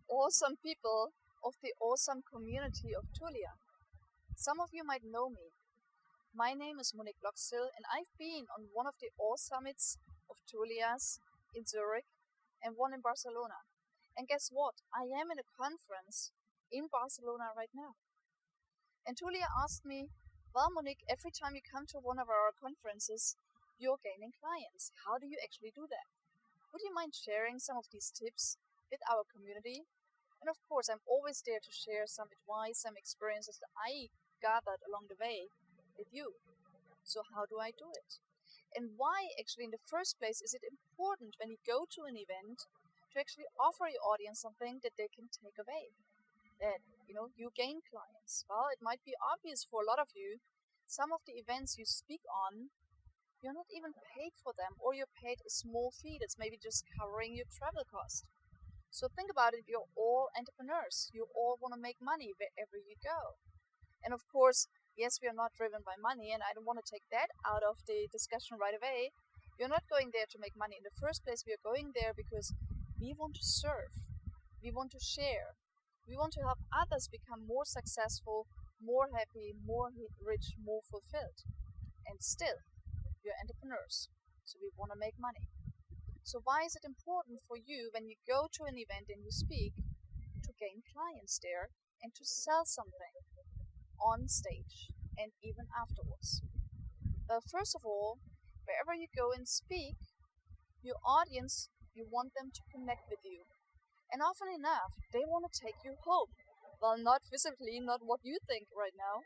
awesome people of the awesome community of Tulia. Some of you might know me. My name is Monique Loxhill, and I've been on one of the all summits of Tulias in Zurich and one in Barcelona. And guess what? I am in a conference in Barcelona right now. And Tulia asked me, well, Monique, every time you come to one of our conferences, you're gaining clients. How do you actually do that? Would you mind sharing some of these tips with our community? And of course, I'm always there to share some advice, some experiences that I gathered along the way with you. So how do I do it? And why actually in the first place is it important when you go to an event to actually offer your audience something that they can take away? That, you gain clients. Well, it might be obvious for a lot of you. Some of the events you speak on, you're not even paid for them, or you're paid a small fee that's maybe just covering your travel cost. So think about it, you're all entrepreneurs. You all want to make money wherever you go. And of course, yes, we are not driven by money, and I don't want to take that out of the discussion right away. You're not going there to make money. In the first place, we are going there because we want to serve. We want to share. We want to help others become more successful, more happy, more rich, more fulfilled. And still, we are entrepreneurs, so we want to make money. So why is it important for you when you go to an event and you speak to gain clients there and to sell something on stage and even afterwards? Well, first of all, wherever you go and speak, your audience, you want them to connect with you. And often enough, they want to take you home. Well, not physically, not what you think right now,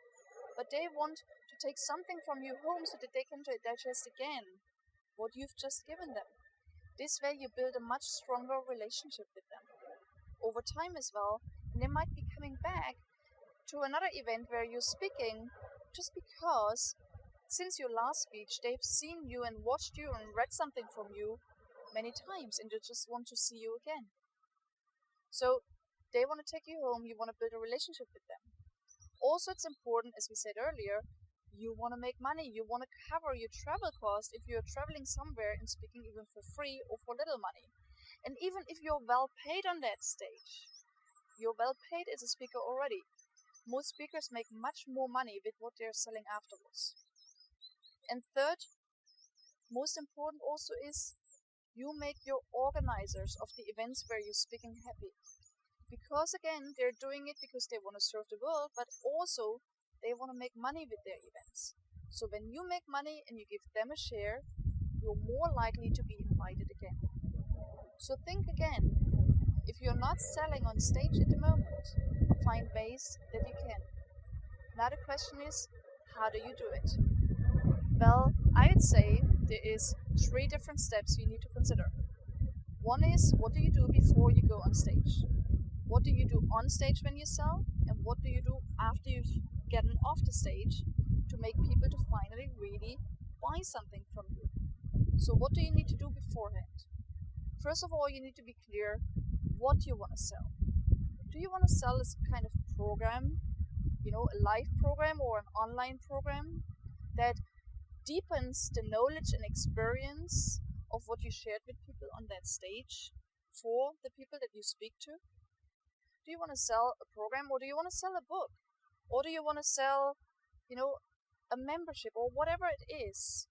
but they want to take something from you home so that they can digest again what you've just given them. This way you build a much stronger relationship with them over time as well, and they might be coming back to another event where you're speaking just because since your last speech they've seen you and watched you and read something from you many times, and they just want to see you again. So they want to take you home, you want to build a relationship with them. Also, it's important, as we said earlier, you want to make money. You want to cover your travel cost if you're traveling somewhere and speaking even for free or for little money. And even if you're well paid on that stage, you're well paid as a speaker already. Most speakers make much more money with what they're selling afterwards. And third, most important also is you make your organizers of the events where you're speaking happy. Because again, they're doing it because they want to serve the world, but also they want to make money with their events. So when you make money and you give them a share, you're more likely to be invited again. So think again. If you're not selling on stage at the moment, find ways that you can. Now the question is, how do you do it? Well, I would say there is 3 different steps you need to consider. One is, what do you do before you go on stage? What do you do on stage when you sell? And what do you do after you've gotten off the stage to make people to finally really buy something from you? So what do you need to do beforehand? First of all, you need to be clear what you want to sell. Do you want to sell this kind of program, a live program or an online program that deepens the knowledge and experience of what you shared with people on that stage for the people that you speak to? Do you want to sell a program, or do you want to sell a book? Or do you want to sell, a membership or whatever it is?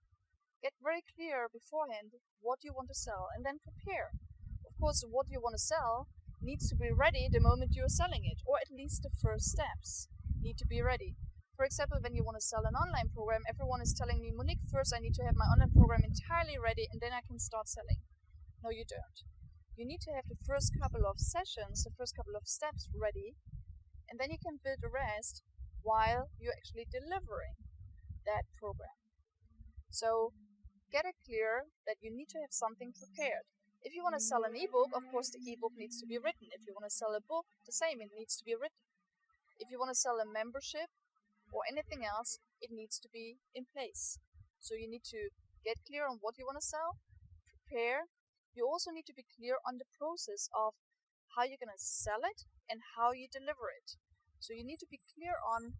Get very clear beforehand what you want to sell and then prepare. Of course, what you want to sell needs to be ready the moment you're selling it, or at least the first steps need to be ready. For example, when you want to sell an online program, everyone is telling me, Monique, first I need to have my online program entirely ready and then I can start selling. No, you don't. You need to have the first couple of sessions, the first couple of steps ready, and then you can build the rest while you're actually delivering that program. So get it clear that you need to have something prepared. If you want to sell an ebook, of course the ebook needs to be written. If you want to sell a book, the same, it needs to be written. If you want to sell a membership or anything else, it needs to be in place. So you need to get clear on what you want to sell, prepare. You also need to be clear on the process of how you're going to sell it and how you deliver it. So you need to be clear on,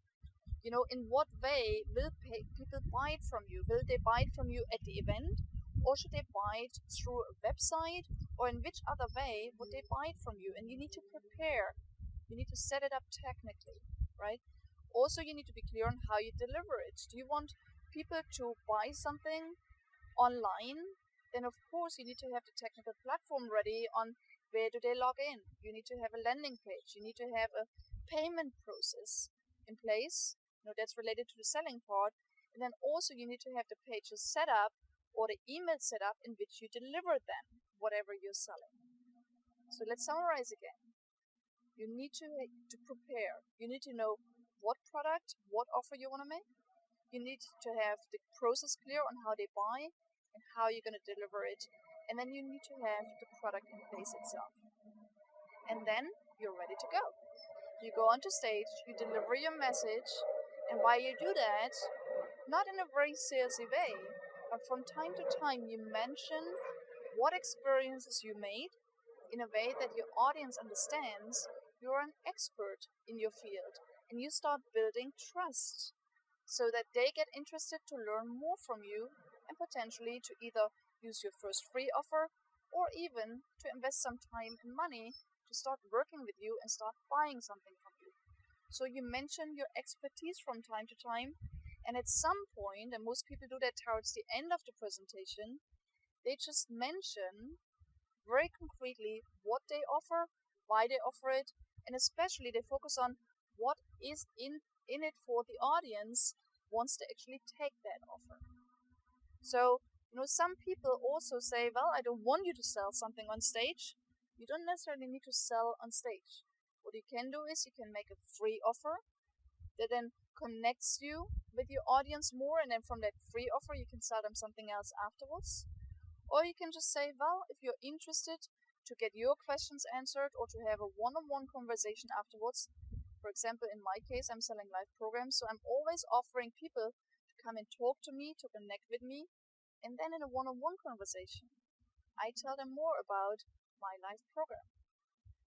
in what way will people buy it from you? Will they buy it from you at the event? Or should they buy it through a website or in which other way would they buy it from you? And you need to prepare. You need to set it up technically, right? Also, you need to be clear on how you deliver it. Do you want people to buy something online? Then of course you need to have the technical platform ready on where do they log in. You need to have a landing page. You need to have a payment process in place. That's related to the selling part. And then also you need to have the pages set up or the email set up in which you deliver then whatever you're selling. So let's summarize again. You need to prepare. You need to know what product, what offer you want to make. You need to have the process clear on how they buy and how you're going to deliver it. And then you need to have the product in place itself. And then you're ready to go. You go onto stage, you deliver your message, and while you do that, not in a very salesy way, but from time to time you mention what experiences you made in a way that your audience understands you're an expert in your field, and you start building trust so that they get interested to learn more from you and potentially to either use your first free offer or even to invest some time and money to start working with you and start buying something from you. So you mention your expertise from time to time, and at some point, and most people do that towards the end of the presentation, they just mention very concretely what they offer, why they offer it, and especially they focus on what is in it for the audience once they actually take that offer. So, some people also say, well, I don't want you to sell something on stage. You don't necessarily need to sell on stage. What you can do is you can make a free offer that then connects you with your audience more, and then from that free offer you can sell them something else afterwards. Or you can just say, well, if you're interested to get your questions answered or to have a one-on-one conversation afterwards, for example, in my case, I'm selling live programs, so I'm always offering people to come and talk to me, to connect with me, and then in a one-on-one conversation, I tell them more about my live program.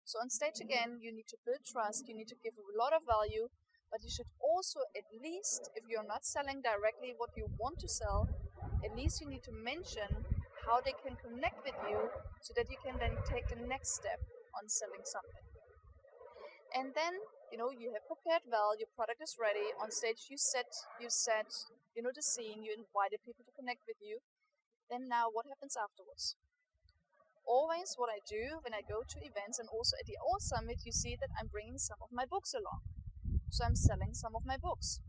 So on stage again, you need to build trust, you need to give a lot of value, but you should also, at least if you're not selling directly what you want to sell, at least you need to mention how they can connect with you so that you can then take the next step on selling something. And then, you have prepared well, your product is ready. On stage you set the scene, you invited people to connect with you. Then now what happens afterwards? Always what I do when I go to events, and also at the All Summit, you see that I'm bringing some of my books along. So I'm selling some of my books.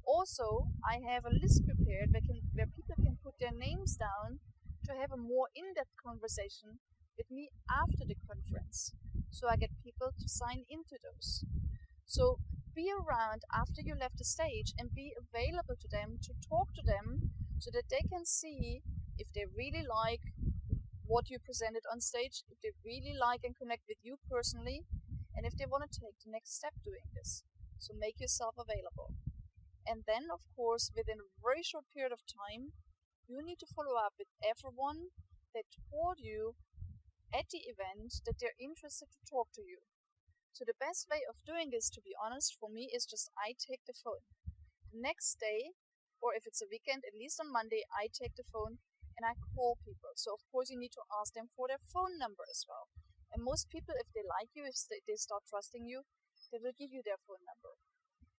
Also, I have a list prepared where people can put their names down to have a more in-depth conversation with me after the conference. So I get people to sign into those. So be around after you left the stage and be available to them, to talk to them, so that they can see if they really like what you presented on stage, if they really like and connect with you personally, and if they want to take the next step doing this. So make yourself available. And then, of course, within a very short period of time, you need to follow up with everyone that told you at the event that they're interested to talk to you. So the best way of doing this, to be honest, for me is just I take the phone. The next day, or if it's a weekend, at least on Monday, I take the phone and I call people. So of course you need to ask them for their phone number as well. And most people, if they like you, if they start trusting you, they will give you their phone number.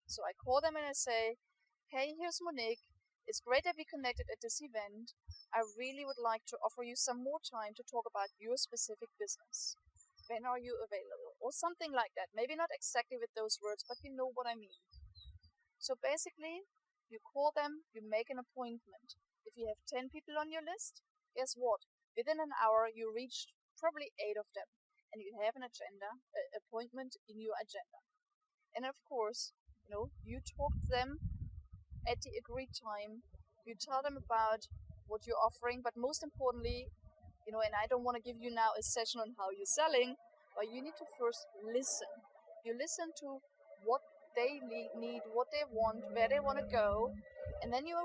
So I call them and I say, hey, here's Monique. It's great that we connected at this event. I really would like to offer you some more time to talk about your specific business. When are you available? Or something like that. Maybe not exactly with those words, but you know what I mean. So basically, you call them, you make an appointment. If you have 10 people on your list, guess what? Within an hour, you reached probably 8 of them. And you have an appointment in your agenda. And of course, you talk to them at the agreed time. You tell them about what you're offering, but most importantly, and I don't want to give you now a session on how you're selling, but you need to first listen. You listen to what they need, what they want, where they want to go, and then you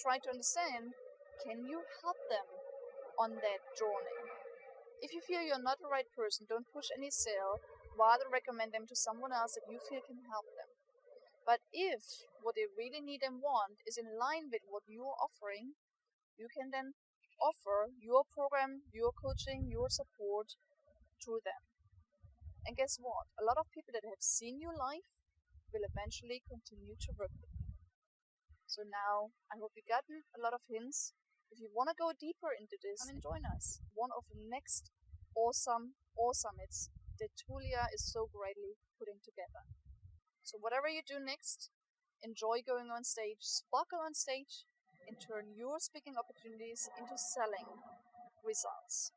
try to understand, can you help them on that journey? If you feel you're not the right person, don't push any sale, rather recommend them to someone else that you feel can help them. But if what they really need and want is in line with what you're offering, you can then offer your program, your coaching, your support to them. And guess what? A lot of people that have seen you live will eventually continue to work with you. So now, I hope you've gotten a lot of hints. If you want to go deeper into this, come and join us. One of the next awesome summits that Tulia is so greatly putting together. So whatever you do next, enjoy going on stage, sparkle on stage, and turn your speaking opportunities into selling results.